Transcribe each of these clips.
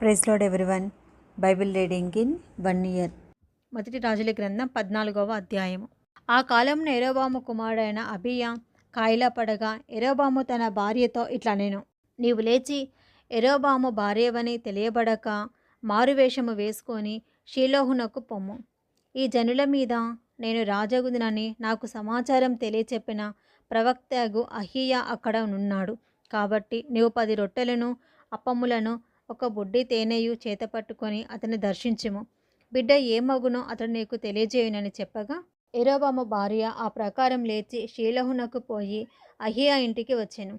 Praise Lord everyone. Bible reading in 1 year. మొదటి రాజుల గ్రంథం 14వ అధ్యాయము. ఆ కాలంలో యెరోబాము కుమారుడైన అబీయా కాయిలా పడగా యెరోబాము తన భార్యతో ఇట్లా నేను, నీవు లేచి యెరోబాము భార్యవని తెలియబడక మారువేషము వేసుకొని షీలోహునకు పొమ్ము. ఈ జనుల మీద నేను రాజగుదునని నాకు సమాచారం తెలియచెప్పిన ప్రవక్తగు అహీయా అక్కడ నున్నాడు. కాబట్టి నీవు 10 రొట్టెలను అప్పములను ఒక బుడ్డి తేనెయు చేతపట్టుకొని అతన్ని దర్శించుము. బిడ్డ ఏమగునో అతడు నీకు తెలియజేయునని చెప్పగా యెరోబాము భార్య ఆ ప్రకారం లేచి షీలోహునకు పోయి అహీయా ఇంటికి వచ్చెను.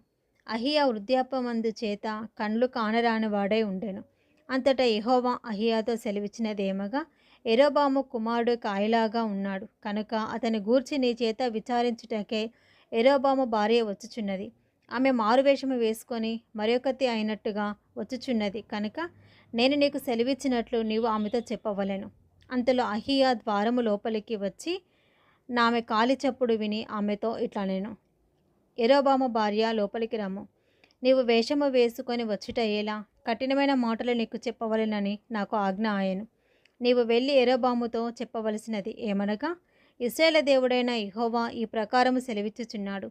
అహీయా వృద్ధాప్యమందు చేత కండ్లు కానరాని వాడై ఉండెను. అంతటా యెహోవా అహీయాతో సెలవిచ్చినదేమగా, యెరోబాము కుమారుడు కాయిలాగా ఉన్నాడు కనుక అతని గూర్చి నీ చేత విచారించుటకే యెరోబాము భార్య వచ్చుచున్నది. ఆమె మారువేషము వేసుకొని మరొకతి అయినట్టుగా వచ్చుచున్నది కనుక నేను నీకు సెలవిచ్చినట్లు నీవు ఆమెతో చెప్పవలెను. అంతలో అహీయా ద్వారము లోపలికి వచ్చి ఆమె కాలి చప్పుడు విని ఆమెతో ఇట్లా నేను, యెరోబాము భార్య లోపలికి రమ్ము. నీవు వేషము వేసుకొని వచ్చుట ఎలా? కఠినమైన మాటలు నీకు చెప్పవలెనని నాకు ఆజ్ఞ ఆయను. నీవు వెళ్ళి యెరోబాముతో చెప్పవలసినది ఏమనగా, ఇశ్రాయేలు దేవుడైన యెహోవా ఈ ప్రకారము సెలవిచ్చుచున్నాడు.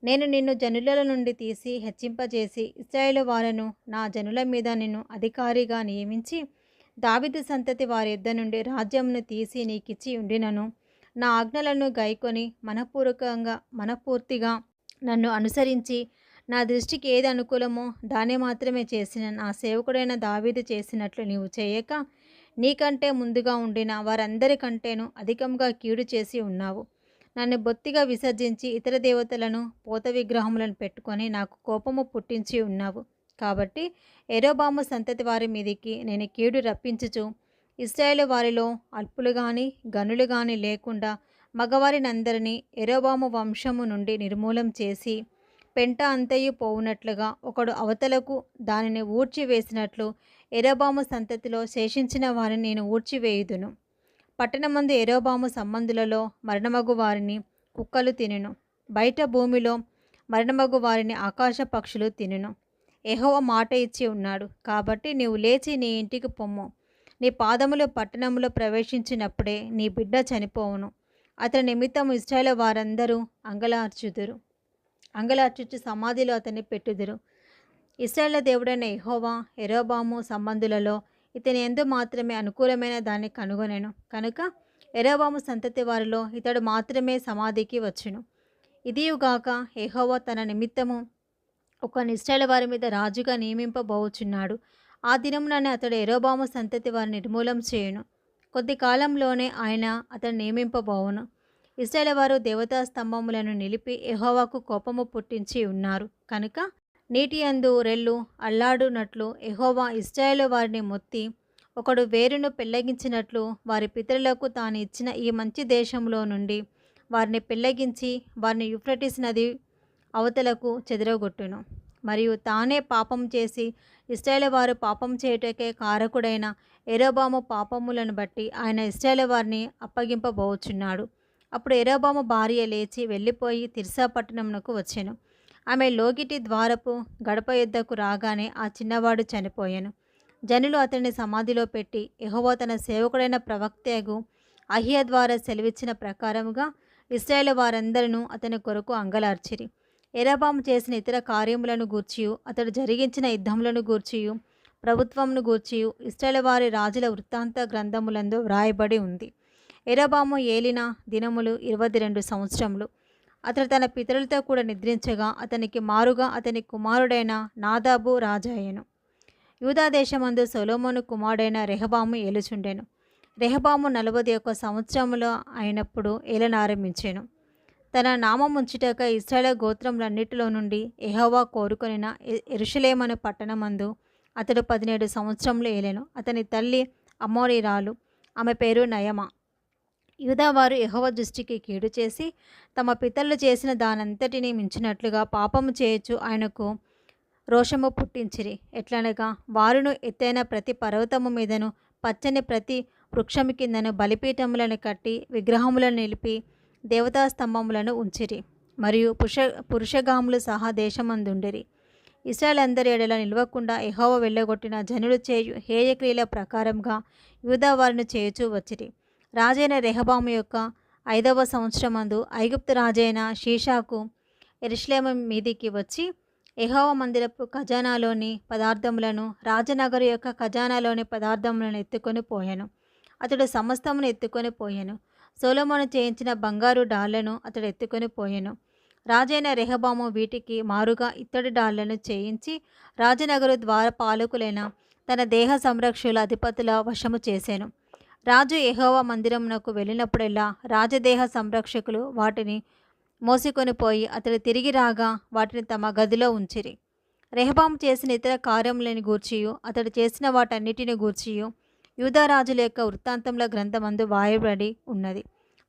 నేను నిన్ను జనుల నుండి తీసి హెచ్చింపజేసి ఇశ్రాయేలు వారను నా జనుల మీద నిన్ను అధికారిగా నియమించి దావీదు సంతతి వారి యొద్ద నుండి రాజ్యమును తీసి నీకిచ్చి ఉండినను, నా ఆజ్ఞలను గైకొని మనపూర్తిగా నన్ను అనుసరించి నా దృష్టికి ఏది అనుకూలమో దాన్ని మాత్రమే చేసిన నా సేవకుడైన దావీదు చేసినట్లు నీవు చేయక నీకంటే ముందుగా ఉండిన వారందరికంటేనూ అధికంగా కీడు చేసి ఉన్నావు. నన్ను బొత్తిగా విసర్జించి ఇతర దేవతలను పోత విగ్రహములను పెట్టుకొని నాకు కోపము పుట్టించి ఉన్నావు. కాబట్టి యెరోబాము సంతతి వారి మీదికి నేను కీడు రప్పించుచు ఇశ్రాయేలు వారిలో అల్పులు గాని గనులు గాని లేకుండా మగవారినందరినీ యెరోబాము వంశము నుండి నిర్మూలం చేసి పెంట అంతయు పోవునట్లుగా ఒకడు అవతలకు దానిని ఊడ్చివేసినట్లు యెరోబాము సంతతిలో శేషించిన వారిని నేను ఊడ్చివేయుదును. పట్టణమందు యెరోబాము సంబంధులలో మరణమగు వారిని కుక్కలు తినును, బయట భూమిలో మరణమగు వారిని ఆకాశ పక్షులు తినును. యెహోవా మాట ఇచ్చి ఉన్నాడు. కాబట్టి నీవు లేచి నీ ఇంటికి పొమ్ము. నీ పాదములు పట్టణంలో ప్రవేశించినప్పుడే నీ బిడ్డ చనిపోవును. అతని నిమిత్తము ఇశ్రాయేలు వారందరూ అంగలార్చుచు సమాధిలో అతన్ని పెట్టుదురు. ఇశ్రాయేలు దేవుడైన యెహోవా యెరోబాము సంబంధులలో ఇతని యందు మాత్రమే అనుకూలమైన దాన్ని కనుగొనెను కనుక యెరోబాము సంతతి వారిలో ఇతడు మాత్రమే సమాధికి వచ్చును. ఇదియుగాక యెహోవా తన నిమిత్తము ఒక ఇశ్రాయేలు వారి మీద రాజుగా నియమింపబోచున్నాడు. ఆ దినముననే అతడు యెరోబాము సంతతి వారిని నిర్మూలం చేయును. కొద్ది కాలంలోనే ఆయన అతడు నియమింపబోవును. ఇశ్రాయేలు వారు దేవతా స్తంభములను నిలిపి యెహోవాకు కోపము పుట్టించి ఉన్నారు కనుక నీటి యందు రెల్లు అల్లాడునట్లు యెహోవా ఇశ్రాయేలు వారిని మొత్తి ఒకడు వేరును పెళ్లగించినట్లు వారి పితరులకు తాను ఇచ్చిన ఈ మంచి దేశంలో నుండి వారిని పెళ్లగించి వారిని యూఫ్రటీస్ నది అవతలకు చెదరగొట్టును. మరియు తానే పాపం చేసి ఇశ్రాయేలు వారు పాపం చేయుటకే కారకుడైన యెరోబాము పాపములను బట్టి ఆయన ఇశ్రాయేలు వారిని అప్పగింపబోచున్నాడు. అప్పుడు యెరోబాము భార్య లేచి వెళ్ళిపోయి తిర్సా పట్టణమునకు వచ్చెను. ఆమె లోగిటి ద్వారపు గడప యొద్దకు రాగానే ఆ చిన్నవాడు చనిపోయాను. జనులు అతన్ని సమాధిలో పెట్టి యెహోవా తన సేవకుడైన ప్రవక్తయగు అహీయా ద్వారా సెలవిచ్చిన ప్రకారముగా ఇశ్రాయేలు వారందరూ అతని కొరకు అంగలార్చిరి. యెరోబాము చేసిన ఇతర కార్యములను గూర్చియు అతడు జరిగించిన యుద్ధములను గూర్చియు ప్రభుత్వమును గూర్చియు ఇశ్రాయేలు వారి రాజుల వృత్తాంత గ్రంథములందు వ్రాయబడి ఉంది. యెరోబాము ఏలిన దినములు 22 సంవత్సరములు. అతడు తన పితరులతో కూడా నిద్రించగా అతనికి మారుగా అతని కుమారుడైన నాదాబు రాజాయెను. యూదా దేశమందు సొలొమోను కుమారుడైన రెహబాము ఏలుచుండెను. రెహబాము 41 సంవత్సరములు అయినప్పుడు ఏలనారంభించెను. తన నామముంచుటక ఇశ్రాయేలు గోత్రములన్నిటిలో నుండి యెహోవా కోరుకొనిన యెరూషలేము పట్టణమందు అతడు 17 సంవత్సరములు ఏలెను. అతని తల్లి అమోరీరాలు, ఆమె పేరు నయమా. యూదావారు యెహోవా దృష్టికి కీడు చేసి తమ పితరులు చేసిన దానంతటినీ మించినట్లుగా పాపము చేయొచ్చు ఆయనకు రోషము పుట్టించిరి. ఎట్లనగా వారును ఎత్తైన ప్రతి పర్వతము మీదను పచ్చని ప్రతి వృక్షము కిందను బలిపీఠములను కట్టి విగ్రహములను నిలిపి దేవతా స్తంభములను ఉంచిరి. మరియు పురుషగాములు సహా దేశమందుండిరి. ఇశ్రాయేల్ అందరి ఎడల నిలవకుండా యెహోవా వెళ్ళగొట్టిన జనులు చేయు హేయక్రియల ప్రకారంగా యూదా వారిని చేయుచూ వచ్చిరి. రాజైన రెహబాము యొక్క 5వ సంవత్సరమందు ఐగుప్తు రాజైన షీషాకు యెరూషలేము మీదికి వచ్చి యెహోవా మందిరపు ఖజానాలోని పదార్థములను రాజనగరు యొక్క ఖజానాలోని పదార్థములను ఎత్తుకొని పోయెను. అతడు సమస్తమును ఎత్తుకొని పోయెను. సొలొమోను చేయించిన బంగారు డాళ్లను అతడు ఎత్తుకొని పోయెను. రాజైన రెహబాము వీటికి మారుగా ఇత్తడి డాళ్లను చేయించి రాజనగరు ద్వారపాలకులైన తన దేహ సంరక్షకుల అధిపతుల వశము చేసెను. రాజు యెహోవా మందిరమునకు వెళ్ళినప్పుడెల్లా రాజదేహ సంరక్షకులు వాటిని మోసుకొని పోయి అతడు తిరిగి రాగా వాటిని తమ గదిలో ఉంచిరి. రెహబాము చేసిన ఇతర కార్యములను గూర్చియు అతడు చేసిన వాటన్నిటిని గూర్చియు యూదా రాజుల యొక్క వృత్తాంతముల గ్రంథమందు వ్రాయబడి ఉన్నది.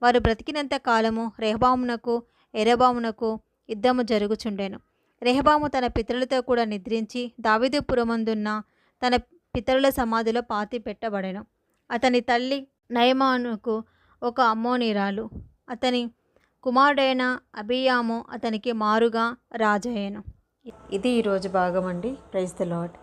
వారు బ్రతికినంత కాలము రెహబామునకు యరొబామునకు యుద్ధము జరుగుచుండెను. రెహబాము తన పితరులతో కూడా నిద్రించి దావీదు పురమందున్న తన పితరుల సమాధిలో పాతి పెట్టబడెను. అతని తల్లి నయమానుకు ఒక అమ్మోనీరాలు. అతని కుమారుడైన అబీయాము అతనికి మారుగా రాజయ్యెను. ఇది ఈరోజు భాగం అండి. Praise the lord.